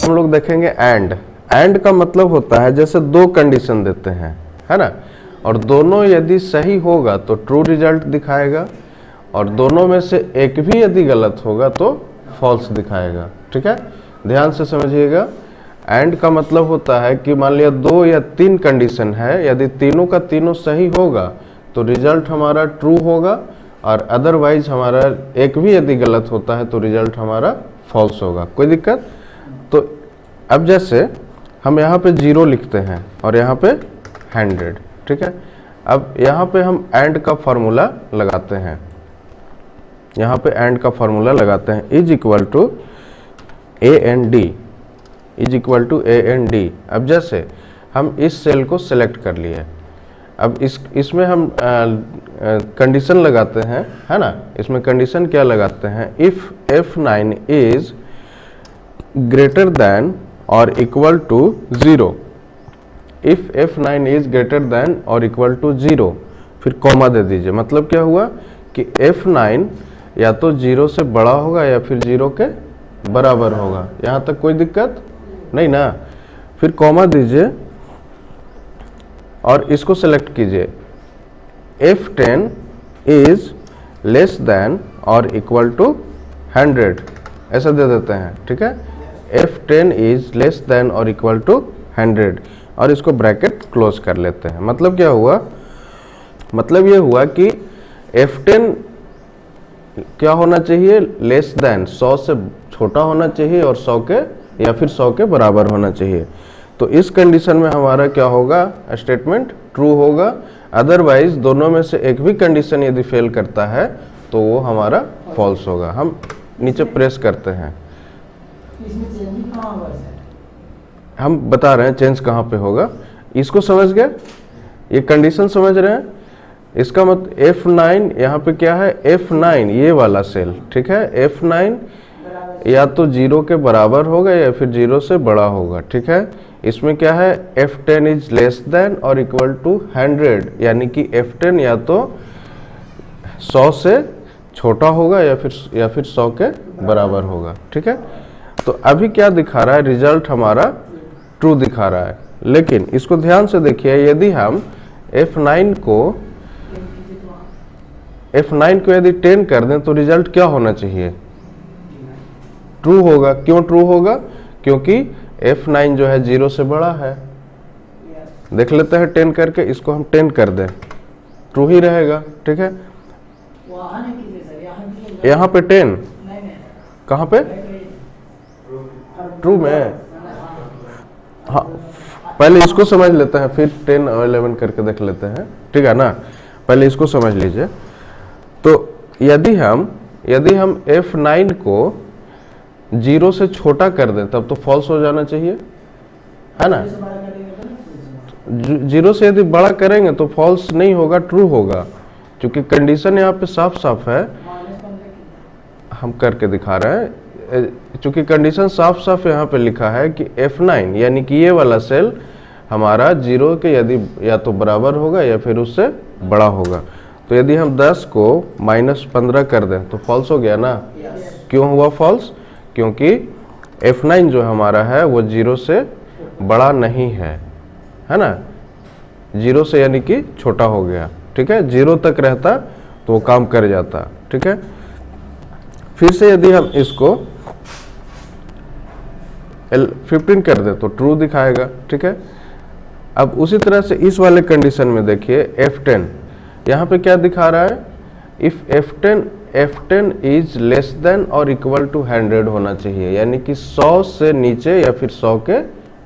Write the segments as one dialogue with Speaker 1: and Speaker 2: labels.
Speaker 1: हम लोग देखेंगे एंड का मतलब होता है जैसे दो कंडीशन देते हैं, है ना, और दोनों यदि सही होगा तो ट्रू रिजल्ट दिखाएगा, और दोनों में से एक भी यदि गलत होगा तो फॉल्स दिखाएगा। ठीक है, ध्यान से समझिएगा। एंड का मतलब होता है कि मान लिया 2 या 3 कंडीशन है, यदि तीनों का तीनों सही होगा तो रिजल्ट हमारा ट्रू होगा, और अदरवाइज हमारा एक भी यदि गलत होता है तो रिजल्ट हमारा फॉल्स होगा। कोई दिक्कत? तो अब जैसे हम यहाँ पे 0 लिखते हैं और यहाँ पे 100, ठीक है। अब यहाँ पे हम एंड का फॉर्मूला लगाते हैं, यहाँ पे एंड का फॉर्मूला लगाते हैं, is equal to A N D, is equal to A N D. अब जैसे हम इस सेल को सिलेक्ट कर लिए, अब इसमें हम कंडीशन लगाते हैं, है ना। इसमें कंडीशन क्या लगाते हैं? If F9 is greater than और equal to 0, if F9 is greater than और इक्वल टू 0, फिर कॉमा दे दीजिए। मतलब क्या हुआ कि F9 या तो 0 से बड़ा होगा या फिर 0 के बराबर होगा। यहाँ तक कोई दिक्कत नहीं ना। फिर कॉमा दीजिए और इसको सेलेक्ट कीजिए, F10 इज लेस देन और इक्वल टू 100, ऐसा दे देते हैं। ठीक है, F10 इज लेस देन और इक्वल टू 100, और इसको ब्रैकेट क्लोज कर लेते हैं। मतलब क्या हुआ? मतलब ये हुआ कि F10 क्या होना चाहिए? लेस देन, 100 से छोटा होना चाहिए, और 100 के या फिर 100 के बराबर होना चाहिए। तो इस कंडीशन में हमारा क्या होगा? स्टेटमेंट ट्रू होगा। अदरवाइज दोनों में से एक भी कंडीशन यदि फेल करता है तो वो हमारा फॉल्स होगा। हम नीचे प्रेस करते हैं, हम बता रहे हैं चेंज कहाँ पे होगा। इसको समझ गए? ये कंडीशन समझ रहे हैं? इसका मतलब F9 यहाँ पे क्या है? F9 ये वाला सेल, ठीक है। F9 या तो 0 के बराबर होगा या फिर 0 से बड़ा होगा। ठीक है, इसमें क्या है? F10 इज लेस देन और इक्वल टू 100, यानी कि F10 या तो 100 से छोटा होगा या फिर 100 के बराबर होगा। ठीक है, तो अभी क्या दिखा रहा है? रिजल्ट हमारा ट्रू दिखा रहा है। लेकिन इसको ध्यान से देखिए, यदि हम F9 को यदि 10 कर दें तो रिजल्ट क्या होना चाहिए? ट्रू होगा। क्यों ट्रू होगा? क्योंकि F9 जो है 0 से बड़ा है। देख लेते हैं 10 करके, इसको हम 10 कर दें, ट्रू ही रहेगा। ठीक है, यहाँ पे 10 कहाँ पे? ट्रू में। हाँ, पहले इसको समझ लेते हैं, फिर 10 और 11 करके देख लेते हैं। ठीक है ना, पहले इसको समझ लीजिए। तो यदि हम F9 को 0 से छोटा कर दें तब तो फॉल्स हो जाना चाहिए, है ना। 0 से यदि बड़ा करेंगे तो फॉल्स नहीं होगा, ट्रू होगा, क्योंकि कंडीशन यहाँ पे साफ साफ है। हम करके दिखा रहे हैं, क्योंकि कंडीशन साफ साफ यहाँ पे लिखा है कि F9 यानी कि ये वाला सेल हमारा 0 के यदि या तो बराबर होगा या फिर उससे बड़ा होगा। तो यदि हम 10 को -15 कर दें तो फॉल्स हो गया ना। क्यों हुआ फॉल्स? क्योंकि F9 जो हमारा है वो 0 से बड़ा नहीं है ना, 0 से यानी कि छोटा हो गया। ठीक है, 0 तक रहता तो वो काम कर जाता। ठीक है, फिर से यदि हम इसको 15 कर दे तो ट्रू दिखाएगा। ठीक है, अब उसी तरह से इस वाले कंडीशन में देखिए F10, यहाँ पे क्या दिखा रहा है? If F10 is less than और इक्वल टू 100 होना चाहिए, यानी कि 100 से नीचे या फिर 100 के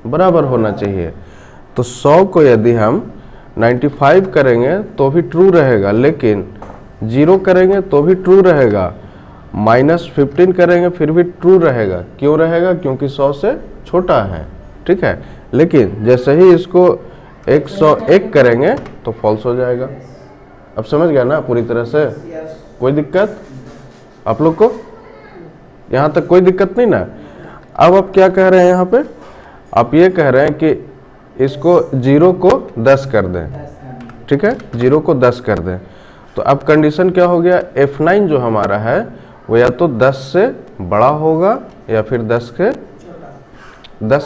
Speaker 1: बराबर होना चाहिए। तो 100 को यदि हम 95 करेंगे तो भी ट्रू रहेगा, लेकिन 0 करेंगे तो भी ट्रू रहेगा, -15 करेंगे फिर भी ट्रू रहेगा। क्यों रहेगा? क्योंकि 100 से छोटा है। ठीक है, लेकिन जैसे ही इसको 101 करेंगे तो फॉल्स हो जाएगा। अब समझ गया ना पूरी तरह से? कोई दिक्कत आप लोग को? यहाँ तक कोई दिक्कत नहीं ना। अब आप क्या कह रहे हैं यहाँ पे? आप ये कह रहे हैं कि इसको 0 को 10 कर दें। ठीक है, 0 को 10 कर दें तो अब कंडीशन क्या हो गया, F9 जो हमारा है वो या तो 10 से बड़ा होगा या फिर 10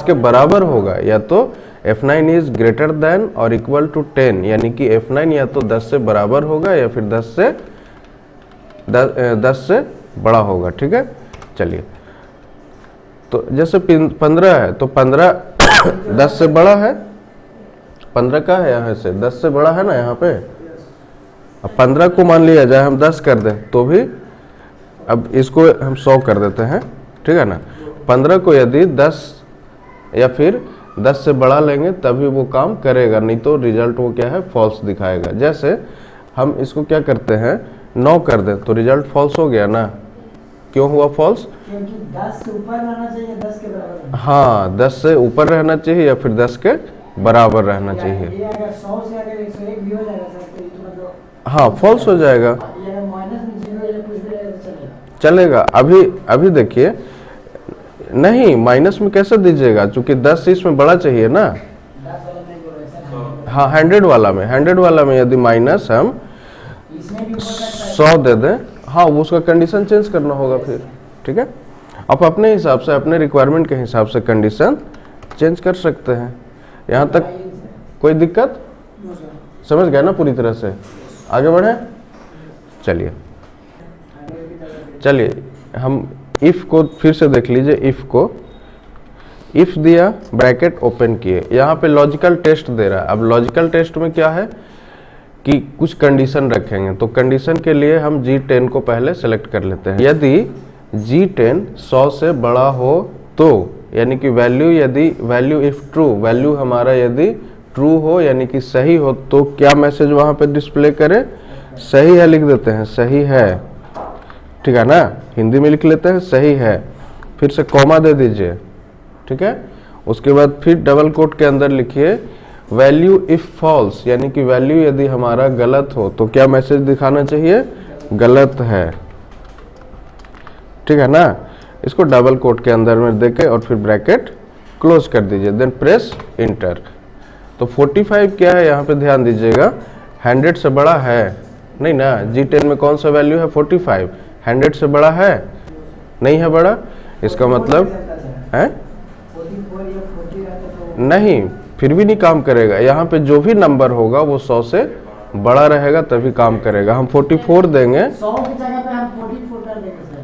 Speaker 1: के बराबर होगा, या तो F9 इज ग्रेटर देन और इक्वल टू 10, यानी कि F9 या तो 10 से बराबर होगा या फिर 10 से बड़ा होगा। ठीक है, चलिए, तो जैसे 15 है तो 15 10 से बड़ा है, 15 का है यहाँ से 10 से बड़ा है ना यहाँ पे। अब 15 को मान लिया जाए हम 10 कर दें तो भी, अब इसको हम 100 कर देते हैं, ठीक है ना। 15 को यदि 10 या फिर 10 से बड़ा लेंगे तभी वो काम करेगा, नहीं तो रिजल्ट वो क्या है, फॉल्स दिखाएगा। जैसे हम इसको क्या करते हैं, 9 कर दें तो रिजल्ट फॉल्स हो गया ना। क्यों हुआ फॉल्स,
Speaker 2: क्योंकि 10 से ऊपर रहना चाहिए, 10 के बराबर।
Speaker 1: हाँ, 10 से ऊपर रहना चाहिए या फिर 10 के बराबर रहना चाहिए।
Speaker 2: ये अगर 100 से अगर 101 भी हो जाएगा सर तो मतलब
Speaker 1: हाँ, फॉल्स हो जाएगा,
Speaker 2: ये अगर माइनस में 0 या कुछ भी रहेगा तो
Speaker 1: चलेगा। अभी देखिए, नहीं माइनस में कैसे दीजिएगा, चूंकि 10 इसमें बड़ा चाहिए ना।
Speaker 2: 10 वाला नहीं बोल रहे सर।
Speaker 1: हाँ, 100 वाला में यदि माइनस हम
Speaker 2: इसमें भी हो सकता है
Speaker 1: 100 दे दें, हाँ, वो उसका कंडीशन चेंज करना होगा फिर। ठीक है, आप अपने हिसाब से, अपने रिक्वायरमेंट के हिसाब से कंडीशन चेंज कर सकते हैं। यहाँ तक कोई दिक्कत, समझ गए ना पूरी तरह से, आगे बढ़े। चलिए हम इफ को फिर से देख लीजिए। इफ दिया, ब्रैकेट ओपन किए, यहाँ पे लॉजिकल टेस्ट दे रहा है। अब लॉजिकल टेस्ट में क्या है कि कुछ कंडीशन रखेंगे, तो कंडीशन के लिए हम G10 को पहले सेलेक्ट कर लेते हैं। यदि G10 100 से बड़ा हो तो, यानी कि वैल्यू इफ ट्रू, वैल्यू हमारा यदि ट्रू हो यानी कि सही हो, तो क्या मैसेज वहां पे डिस्प्ले करे, सही है लिख देते हैं, सही है, ठीक है ना। हिंदी में लिख लेते हैं सही है, फिर से कॉमा दे दीजिए, ठीक है। उसके बाद फिर डबल कोट के अंदर लिखिए वैल्यू इफ फॉल्स, यानी कि वैल्यू यदि हमारा गलत हो तो क्या मैसेज दिखाना चाहिए, गलत है, ठीक है ना। इसको डबल कोट के अंदर में देके और फिर ब्रैकेट क्लोज कर दीजिए, देन प्रेस इंटर। तो 45 क्या है यहाँ पे ध्यान दीजिएगा, 100 से बड़ा है नहीं ना। G10 में कौन सा वैल्यू है, 45, 100 से बड़ा है, नहीं है बड़ा, इसका मतलब है
Speaker 2: 44 या 40 रहता तो
Speaker 1: नहीं, फिर भी नहीं काम करेगा। यहाँ पे जो भी नंबर होगा वो 100 से बड़ा रहेगा तभी काम करेगा। हम 44 देंगे,
Speaker 2: 100 की जगह पे हम 44 कर देंगे सर।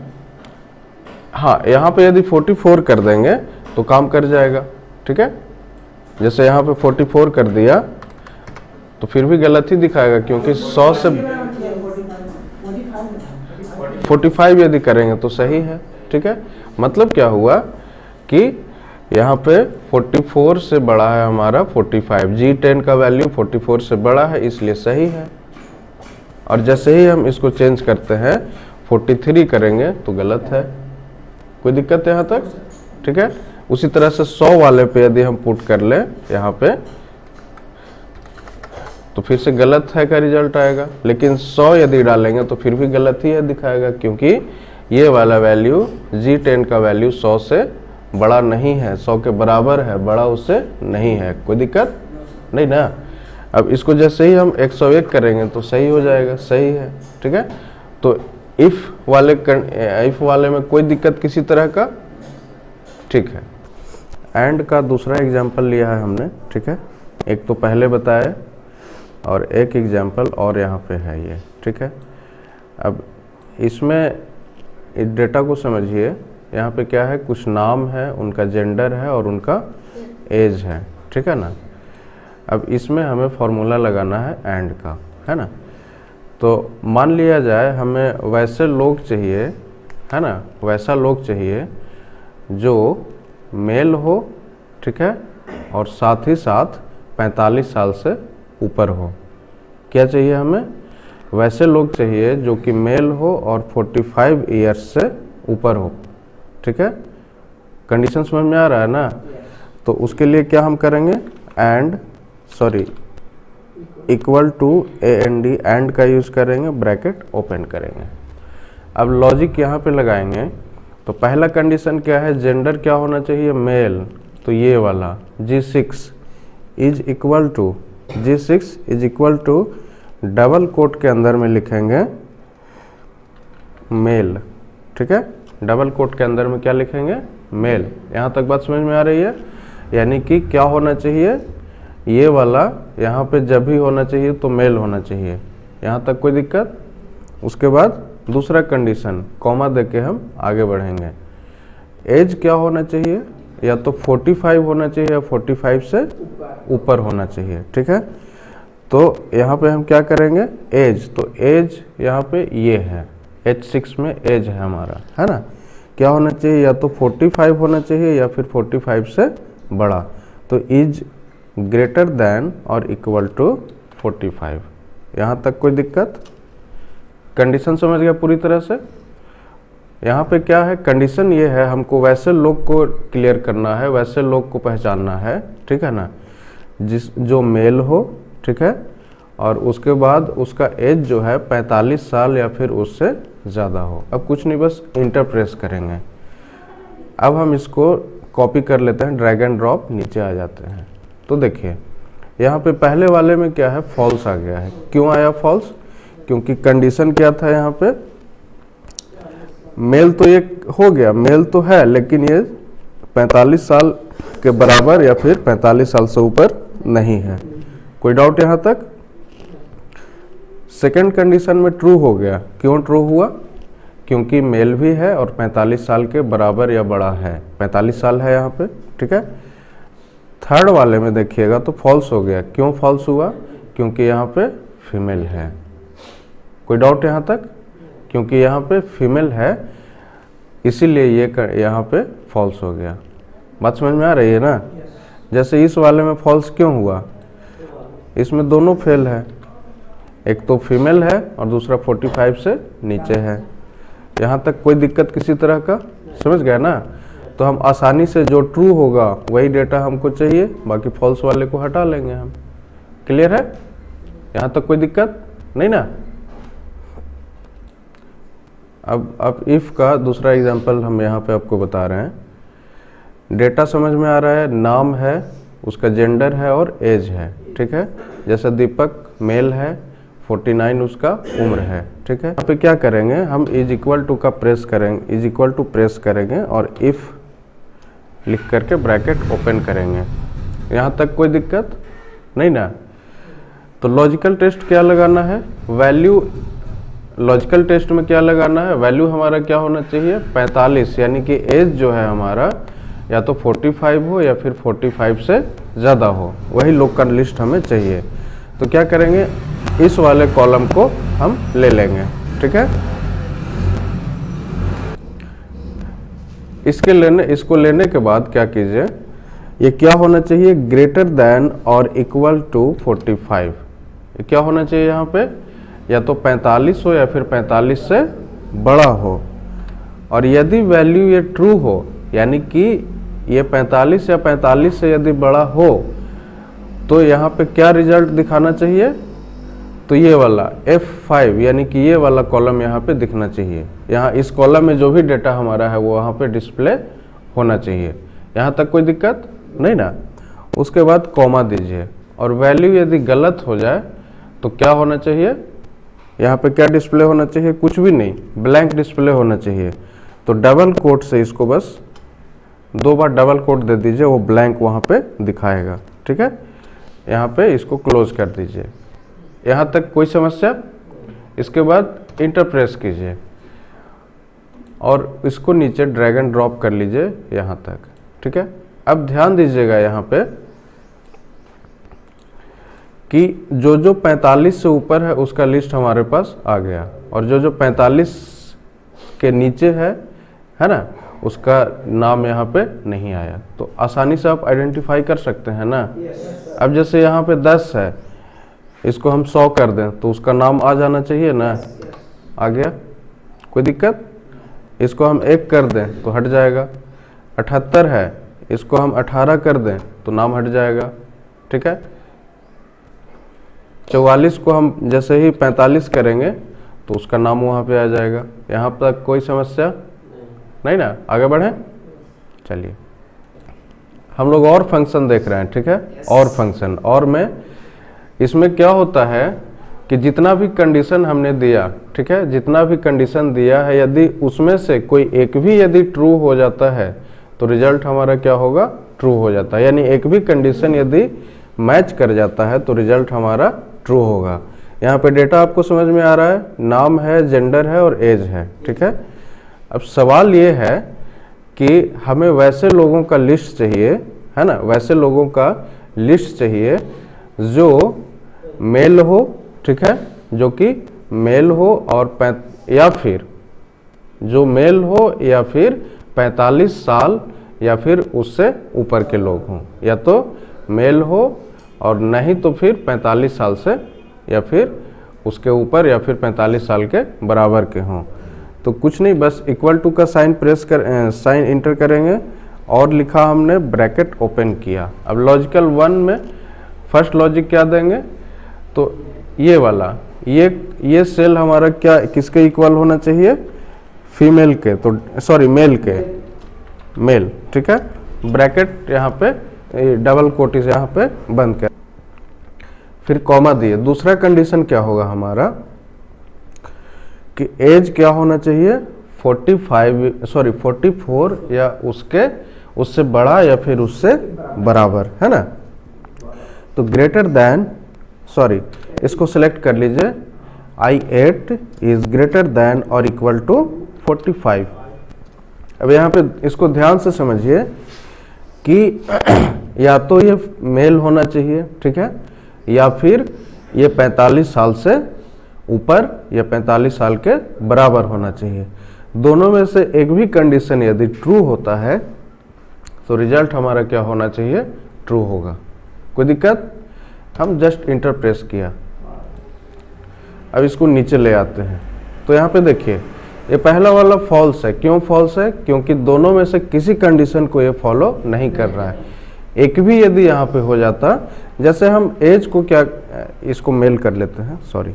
Speaker 1: हाँ, यहाँ पे यदि 44 कर देंगे तो काम कर जाएगा, ठीक है। जैसे यहाँ पे 44 कर दिया तो फिर भी गलत ही दिखाएगा, क्योंकि 100 से 45 यदि करेंगे तो सही है, ठीक है। मतलब क्या हुआ कि यहाँ पे 44 से बड़ा है हमारा 45, G10 का वैल्यू 44 से बड़ा है इसलिए सही है। और जैसे ही हम इसको चेंज करते हैं 43 करेंगे तो गलत है। कोई दिक्कत है यहाँ तक, ठीक है। उसी तरह से 100 वाले पे यदि हम पुट कर ले यहाँ पे तो फिर से गलत है का रिजल्ट आएगा, लेकिन 100 यदि डालेंगे तो फिर भी गलत ही है दिखाएगा, क्योंकि ये वाला वैल्यू G10 का वैल्यू 100 से बड़ा नहीं है, 100 के बराबर है, बड़ा उससे नहीं है। कोई दिक्कत नहीं ना। अब इसको जैसे ही हम 101 करेंगे तो सही हो जाएगा, सही है, ठीक है। तो इफ वाले में कोई दिक्कत किसी तरह का, ठीक है। एंड का दूसरा एग्जाम्पल लिया है हमने, ठीक है। एक तो पहले बताया और एक एग्जाम्पल और यहाँ पे है ये, ठीक है। अब इसमें इस डेटा को समझिए, यहाँ पे क्या है, कुछ नाम है, उनका जेंडर है और उनका एज है, ठीक है ना। अब इसमें हमें फॉर्मूला लगाना है एंड का, है ना। तो मान लिया जाए हमें वैसे लोग चाहिए, है ना, वैसा लोग चाहिए जो मेल हो, ठीक है, और साथ ही साथ 45 साल से ऊपर हो। क्या चाहिए हमें, वैसे लोग चाहिए जो कि मेल हो और 45 ईयर्स से ऊपर हो, ठीक है। कंडीशन समझ में आ रहा है ना। तो उसके लिए क्या हम करेंगे, इक्वल टू एंड का यूज करेंगे, ब्रैकेट ओपन करेंगे। अब लॉजिक यहाँ पे लगाएंगे। तो पहला कंडीशन क्या है, जेंडर क्या होना चाहिए, मेल, तो ये वाला G6 is equal to double quote के अंदर में लिखेंगे मेल, ठीक है। डबल कोट के अंदर में क्या लिखेंगे, मेल। यहाँ तक बात समझ में आ रही है? यानी कि क्या होना चाहिए, ये वाला यहाँ पे जब भी होना चाहिए तो मेल होना चाहिए। यहाँ तक कोई दिक्कत? उसके बाद दूसरा कंडीशन कॉमा दे के हम आगे बढ़ेंगे। एज क्या होना चाहिए, या तो 45 होना चाहिए या 45 से ऊपर होना चाहिए, ठीक है। तो यहाँ पे हम क्या करेंगे, एज, तो एज यहाँ पे ये है, H6 में एज है हमारा, है ना। क्या होना चाहिए, या तो 45 होना चाहिए या फिर 45 से बड़ा। तो इज ग्रेटर देन और इक्वल टू 45। यहाँ तक कोई दिक्कत? कंडीशन समझ गया पूरी तरह से? यहाँ पे क्या है, कंडीशन ये है, हमको वैसे लोग को क्लियर करना है, वैसे लोग को पहचानना है, ठीक है ना, जो मेल हो, ठीक है, और उसके बाद उसका एज जो है 45 साल या फिर उससे ज़्यादा हो। अब कुछ नहीं, बस इंटर प्रेस करेंगे। अब हम इसको कॉपी कर लेते हैं, ड्रैग एंड ड्रॉप, नीचे आ जाते हैं। तो देखिए यहाँ पे पहले वाले में क्या है, फॉल्स आ गया है। क्यों आया फॉल्स? क्योंकि कंडीशन क्या था यहाँ पे, मेल तो ये हो गया, मेल तो है, लेकिन ये 45 साल के बराबर या फिर 45 साल से ऊपर नहीं है। कोई डाउट यहाँ तक? सेकंड कंडीशन में ट्रू हो गया। क्यों ट्रू हुआ? क्योंकि मेल भी है और 45 साल के बराबर या बड़ा है, 45 साल है यहाँ पे, ठीक है। थर्ड वाले में देखिएगा तो फॉल्स हो गया। क्यों फॉल्स हुआ? क्योंकि यहाँ पे फीमेल है। कोई डाउट यहाँ तक? क्योंकि यहाँ पे फीमेल है इसीलिए ये यहाँ पे फॉल्स हो गया। बात समझ में आ रही है ना? जैसे इस वाले में फॉल्स क्यों हुआ, इसमें दोनों फेल है, एक तो फीमेल है और दूसरा 45 से नीचे है। यहाँ तक कोई दिक्कत किसी तरह का? समझ गया ना? तो हम आसानी से जो ट्रू होगा वही डेटा हमको चाहिए, बाकी फॉल्स वाले को हटा लेंगे हम। क्लियर है? यहाँ तक कोई दिक्कत नहीं ना? अब इफ का दूसरा एग्जांपल हम यहाँ पे आपको बता रहे हैं। डेटा समझ में आ रहा है, नाम है, उसका जेंडर है और एज है, ठीक है। जैसे दीपक मेल है, 49 उसका उम्र है, ठीक है। यहाँ पे क्या करेंगे हम, इज इक्वल टू का प्रेस करेंगे, इज इक्वल टू प्रेस करेंगे और इफ लिख करके ब्रैकेट ओपन करेंगे। यहाँ तक कोई दिक्कत नहीं ना? तो लॉजिकल टेस्ट क्या लगाना है, वैल्यू, लॉजिकल टेस्ट में क्या लगाना है, वैल्यू हमारा क्या होना चाहिए, 45, यानी कि एज जो है हमारा या तो 45 हो या फिर 45 से ज़्यादा हो, वही लोग का लिस्ट हमें चाहिए। तो क्या करेंगे, इस वाले कॉलम को हम ले लेंगे, ठीक है। इसको लेने के बाद क्या कीजिए, ये क्या होना चाहिए, ग्रेटर देन और इक्वल टू 45। ये क्या होना चाहिए यहाँ पे, या तो 45 हो या फिर 45 से बड़ा हो। और यदि वैल्यू ये ट्रू हो, यानी कि ये 45 या 45 से यदि बड़ा हो, तो यहाँ पे क्या रिजल्ट दिखाना चाहिए, तो ये वाला F5 यानी कि ये वाला कॉलम यहाँ पे दिखना चाहिए। यहाँ इस कॉलम में जो भी डेटा हमारा है वो वहाँ पे डिस्प्ले होना चाहिए। यहाँ तक कोई दिक्कत नहीं ना? उसके बाद कॉमा दीजिए और वैल्यू यदि गलत हो जाए तो क्या होना चाहिए, यहाँ पे क्या डिस्प्ले होना चाहिए, कुछ भी नहीं, ब्लैंक डिस्प्ले होना चाहिए। तो डबल कोट से इसको बस 2 बार डबल कोट दे दीजिए, वो ब्लैंक वहाँ पे दिखाएगा, ठीक है। यहाँ पे इसको क्लोज कर दीजिए। यहाँ तक कोई समस्या? इसके बाद इंटर प्रेस कीजिए और इसको नीचे ड्रैग एंड ड्रॉप कर लीजिए यहाँ तक, ठीक है। अब ध्यान दीजिएगा यहाँ पे कि जो 45 से ऊपर है उसका लिस्ट हमारे पास आ गया, और जो 45 के नीचे है ना, उसका नाम यहाँ पे नहीं आया। तो आसानी से आप आइडेंटिफाई कर सकते हैं ना। अब जैसे यहाँ पे 10 है, इसको हम 100 कर दें तो उसका नाम आ जाना चाहिए ना, आ गया, कोई दिक्कत? इसको हम 1 कर दें तो हट जाएगा। 78 है, इसको हम 18 कर दें तो नाम हट जाएगा, ठीक है। 44 को हम जैसे ही 45 करेंगे तो उसका नाम वहाँ पे आ जाएगा। यहाँ तक कोई समस्या नहीं ना? आगे बढ़ें, चलिए हम लोग और फंक्शन देख रहे हैं, ठीक है। और फंक्शन, और में इसमें क्या होता है, कि जितना भी कंडीशन हमने दिया, ठीक है, जितना भी कंडीशन दिया है, यदि उसमें से कोई एक भी यदि ट्रू हो जाता है तो रिजल्ट हमारा क्या होगा, ट्रू हो जाता है। यानी एक भी कंडीशन यदि मैच कर जाता है तो रिजल्ट हमारा ट्रू होगा। यहाँ पे डेटा आपको समझ में आ रहा है, नाम है, जेंडर है और एज है, ठीक है। अब सवाल ये है कि हमें वैसे लोगों का लिस्ट चाहिए, है ना, वैसे लोगों का लिस्ट चाहिए जो मेल हो, ठीक है, जो कि मेल हो और या फिर जो मेल हो या फिर 45 साल या फिर उससे ऊपर के लोग हों, या तो मेल हो और नहीं तो फिर 45 साल से या फिर उसके ऊपर या फिर 45 साल के बराबर के हों। तो कुछ नहीं, बस इक्वल टू का साइन साइन इंटर करेंगे और लिखा हमने, ब्रैकेट ओपन किया। अब लॉजिकल 1 में फर्स्ट लॉजिक क्या देंगे, तो ये वाला, ये सेल हमारा क्या किसके इक्वल होना चाहिए, फीमेल के, तो सॉरी मेल के, मेल, ठीक है। ब्रैकेट यहाँ पे डबल कोटिस यहाँ पे बंद कर, फिर कॉमा दिए। दूसरा कंडीशन क्या होगा हमारा कि एज क्या होना चाहिए, 44 या उससे बड़ा या फिर उससे बराबर, है ना। तो ग्रेटर देन, सॉरी इसको सिलेक्ट कर लीजिए, I8 इज ग्रेटर देन और इक्वल टू 45। अब यहाँ पे इसको ध्यान से समझिए कि या तो ये मेल होना चाहिए, ठीक है, या फिर ये 45 साल से ऊपर या 45 साल के बराबर होना चाहिए। दोनों में से एक भी कंडीशन यदि ट्रू होता है तो रिजल्ट हमारा क्या होना चाहिए, ट्रू होगा। कोई दिक्कत, हम जस्ट इंटर प्रेस किया। अब इसको नीचे ले आते हैं, तो यहाँ पे देखिए ये पहला वाला फॉल्स है। क्यों फॉल्स है, क्योंकि दोनों में से किसी कंडीशन को ये फॉलो नहीं कर रहा है। एक भी यदि यहाँ पे हो जाता, जैसे हम एज को क्या, इसको मेल कर लेते हैं, सॉरी,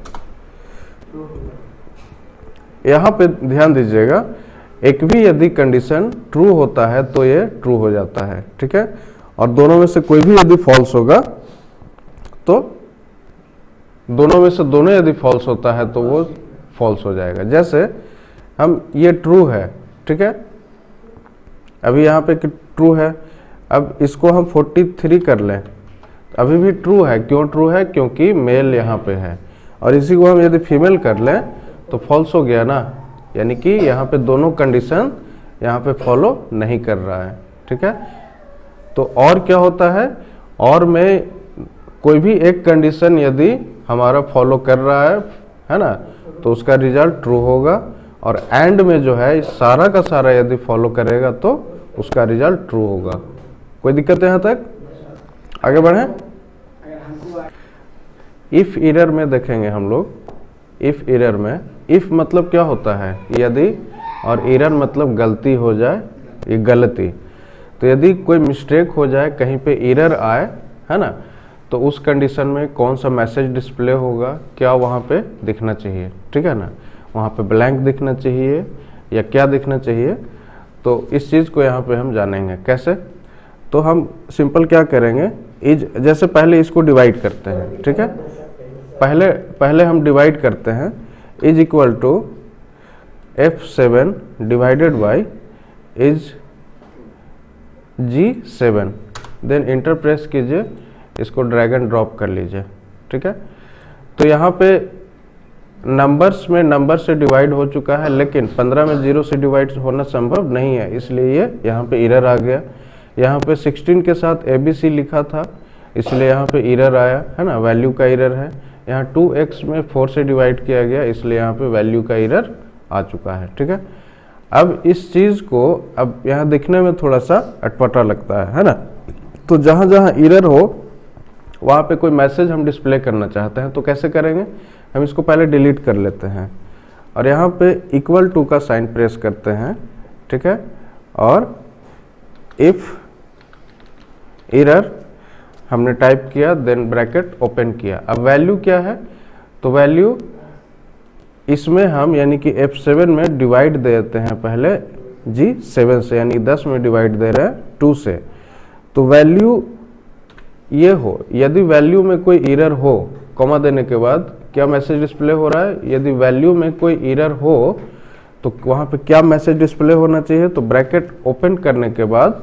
Speaker 1: यहाँ पे ध्यान दीजिएगा, एक भी यदि कंडीशन ट्रू होता है तो ये ट्रू हो जाता है, ठीक है, और दोनों में से कोई भी यदि फॉल्स होगा तो दोनों में से दोनों यदि फॉल्स होता है तो वो फॉल्स हो जाएगा। जैसे हम ये ट्रू है, ठीक है, अभी यहाँ पे ट्रू है, अब इसको हम 43 कर लें, अभी भी ट्रू है। क्यों ट्रू है, क्योंकि मेल यहाँ पे है, और इसी को हम यदि फीमेल कर लें तो फॉल्स हो गया ना, यानी कि यहाँ पे दोनों कंडीशन यहाँ पे फॉलो नहीं कर रहा है, ठीक है। तो और क्या होता है, और में कोई भी एक कंडीशन यदि हमारा फॉलो कर रहा है ना, तो उसका रिजल्ट ट्रू होगा, और एंड में जो है सारा का सारा यदि फॉलो करेगा तो उसका रिजल्ट ट्रू होगा। कोई दिक्कत है यहाँ तक, आगे बढ़ें। इफ एरर में देखेंगे हम लोग, इफ एरर में, इफ मतलब क्या होता है, यदि, और एरर मतलब गलती हो जाए, ये गलती। तो यदि कोई मिस्टेक हो जाए, कहीं पे एरर आए, है ना, तो उस कंडीशन में कौन सा मैसेज डिस्प्ले होगा, क्या वहाँ पे दिखना चाहिए, ठीक है ना, वहाँ पे ब्लैंक दिखना चाहिए या क्या दिखना चाहिए। तो इस चीज़ को यहाँ पे हम जानेंगे कैसे। तो हम सिंपल क्या करेंगे, इज, जैसे पहले इसको डिवाइड करते हैं, ठीक है, पहले हम डिवाइड करते हैं, is equal to F7 divided by is G7, then enter press कीजिए, इसको ड्रैग एंड ड्रॉप कर लीजिए, ठीक है। तो यहाँ पे नंबर्स में नंबर से डिवाइड हो चुका है, लेकिन 15 में 0 से डिवाइड होना संभव नहीं है, इसलिए ये यहाँ पे एरर आ गया। यहाँ पे 16 के साथ ABC लिखा था, इसलिए यहाँ पे एरर आया, है ना, वैल्यू का एरर है। यहाँ 2x में 4 से डिवाइड किया गया, इसलिए यहाँ पे वैल्यू का एरर आ चुका है, ठीक है। अब इस चीज़ को, अब यहाँ दिखने में थोड़ा सा अटपटा लगता है ना, तो जहाँ जहाँ एरर हो वहाँ पे कोई मैसेज हम डिस्प्ले करना चाहते हैं, तो कैसे करेंगे, हम इसको पहले डिलीट कर लेते हैं और यहाँ पे इक्वल टू का साइन प्रेस करते हैं, ठीक है, और इफ एरर हमने टाइप किया, देन ब्रैकेट ओपन किया। अब वैल्यू क्या है, तो वैल्यू इसमें हम यानी कि F7 में डिवाइड दे देते हैं पहले G7 से, यानी 10 में डिवाइड दे रहे हैं 2 से। तो वैल्यू ये हो, यदि वैल्यू में कोई एरर हो, कॉमा देने के बाद क्या मैसेज डिस्प्ले हो रहा है, यदि वैल्यू में कोई एरर हो तो वहाँ पे क्या मैसेज डिस्प्ले होना चाहिए। तो ब्रैकेट ओपन करने के बाद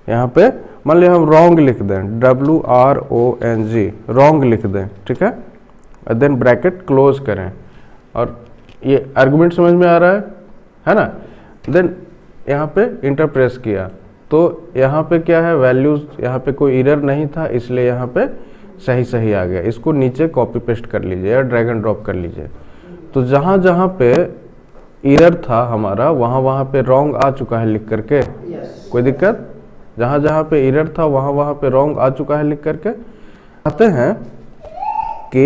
Speaker 1: यहाँ पे मान लिया हम रॉन्ग लिख दें, WRONG रॉन्ग लिख दें, ठीक है, और देन ब्रैकेट क्लोज करें, और ये आर्गुमेंट समझ में आ रहा है ना। देन यहाँ पे इंटर प्रेस किया तो यहाँ पे क्या है, वैल्यूज यहाँ पे कोई एरर नहीं था, इसलिए यहाँ पे सही सही आ गया। इसको नीचे कॉपी पेस्ट कर लीजिए या ड्रैग एंड ड्रॉप कर लीजिए। तो जहाँ जहाँ पे एरर था हमारा वहाँ पे रॉन्ग आ चुका है लिख करके, कोई दिक्कत। जहाँ जहाँ पे एरर था वहाँ पे रॉन्ग आ चुका है लिख करके। आते हैं कि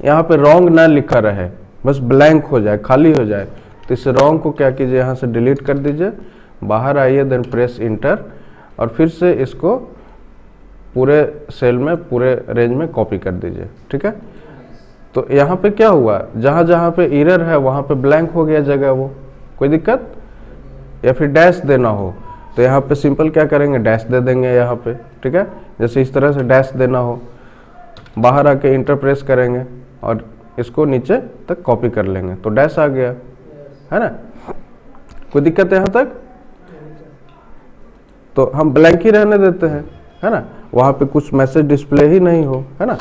Speaker 1: यहाँ पे रॉन्ग ना लिखा रहे, बस ब्लैंक हो जाए, खाली हो जाए, तो इस रॉन्ग को क्या कीजिए, यहाँ से डिलीट कर दीजिए, बाहर आइए, देन प्रेस इंटर, और फिर से इसको पूरे सेल में, पूरे रेंज में कॉपी कर दीजिए, ठीक है। तो यहाँ पे क्या हुआ, जहाँ जहाँ पे एरर है वहाँ पे ब्लैंक हो गया जगह, वो कोई दिक्कत। या फिर डैश देना हो तो यहाँ पे सिंपल क्या करेंगे, डैश दे देंगे यहाँ पे, ठीक है। जैसे इस तरह से डैश देना हो, बाहर आके इंटर प्रेस करेंगे और इसको नीचे तक कॉपी कर लेंगे तो डैश आ गया, है ना। कोई दिक्कत है यहाँ तक। तो हम ब्लैंक ही रहने देते हैं, है ना, वहाँ पे कुछ मैसेज डिस्प्ले ही नहीं हो, है ना।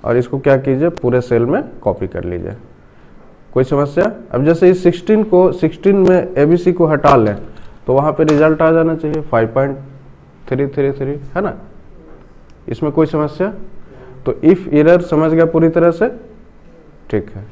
Speaker 1: और इसको क्या कीजिए, पूरे सेल में कॉपी कर लीजिए। कोई समस्या। अब जैसे इस 16 में ABC को हटा लें तो वहाँ पे रिजल्ट आ जाना चाहिए 5.333, है ना। इसमें कोई समस्या। तो इफ एरर समझ गया पूरी तरह से, ठीक है।